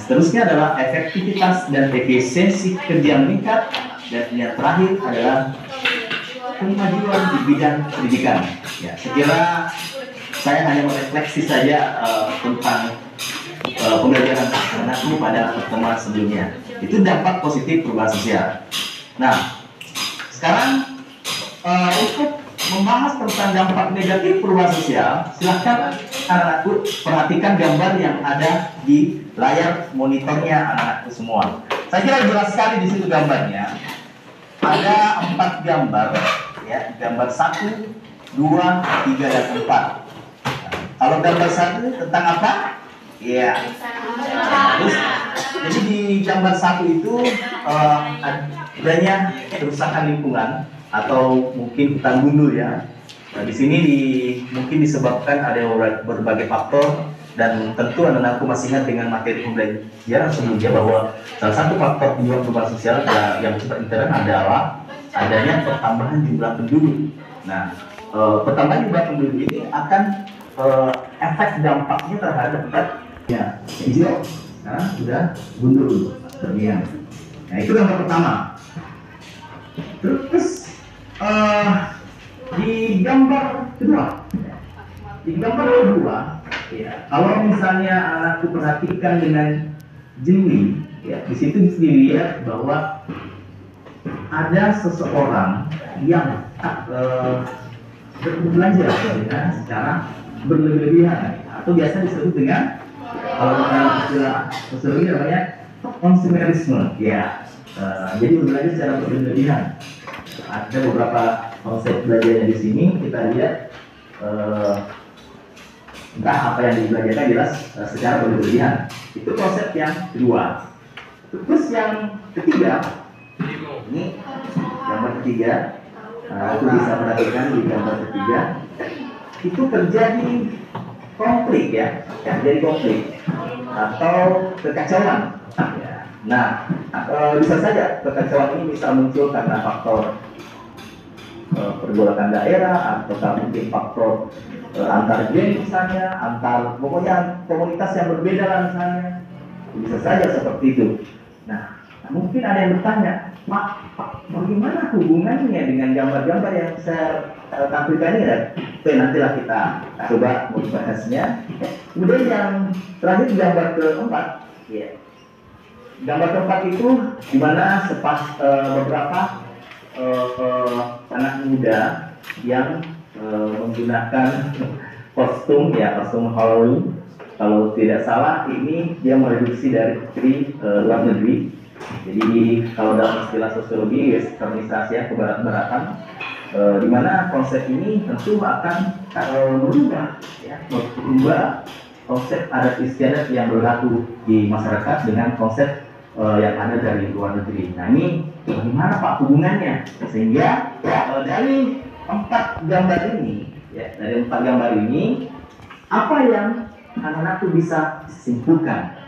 seterusnya adalah efektivitas dan efisiensi kerja yang meningkat, dan yang terakhir adalah kemajuan di bidang pendidikan. Ya, sekira saya hanya merefleksi saja tentang pembelajaran anakku pada pertemuan sebelumnya. Itu dampak positif perubahan sosial. Nah, sekarang untuk membahas tentang dampak negatif perubahan sosial, silahkan anak-anakku perhatikan gambar yang ada di layar monitornya anak-anakku semua. Saya kira jelas sekali di situ gambarnya. Ada 4 gambar, ya, gambar 1, 2, 3, dan 4. Kalau gambar 1 tentang apa? Ya. Terus, jadi di gambar 1 itu adanya kerusakan lingkungan atau mungkin hutan gundul ya. Nah, di sini mungkin disebabkan ada berbagai faktor, dan tentu anak-anakku masih ingat dengan materi pembelajaran sebelumnya bahwa salah satu faktor penyebab perubahan sosial yang bersifat intern adalah adanya pertambahan jumlah penduduk. Nah, pertambahan jumlah penduduk ini akan efek dampaknya terhadap ya hijau sekarang sudah gundul terdiam. Nah, itu yang pertama. Terus di gambar kedua, ya, kalau misalnya anakku perhatikan dengan jeli, ya, di situ bisa dilihat bahwa ada seseorang yang berbelanja dengan secara berlebihan atau biasa disebut dengan, kalau dalam istilah sosiologi namanya konsumerisme, ya. Jadi berbelanja secara berlebihan. Ada beberapa konsep belajarnya di sini, kita lihat entah apa yang dibelanjakan jelas secara berlebihan. Itu konsep yang kedua. Terus yang ketiga, ini gambar ketiga, aku bisa perhatikan di gambar ketiga itu terjadi konflik, ya, terjadi konflik atau kekacauan. Nah, bisa saja kekacauan ini bisa muncul karena faktor pergolakan daerah, atau mungkin faktor antar geng misalnya, pokoknya komunitas yang berbeda lah misalnya, bisa saja seperti itu. Nah, mungkin ada yang bertanya, Pak, bagaimana hubungannya dengan gambar-gambar yang saya tampilkan ini? Oke, nantilah kita coba membahasnya. Kemudian yang terakhir gambar keempat, ya. Gambar keempat itu dimana beberapa anak muda yang menggunakan kostum Halloween. Kalau tidak salah ini dia mereduksi dari luar negeri. Jadi kalau dalam istilah sosiologi westernisasi, kebarat-baratan, di mana konsep ini tentu akan merubah konsep adat istiadat yang berlaku di masyarakat dengan konsep yang ada dari luar negeri. Nah, ini bagaimana Pak hubungannya? Sehingga dari 4 gambar ini, apa yang anak-anak bisa simpulkan?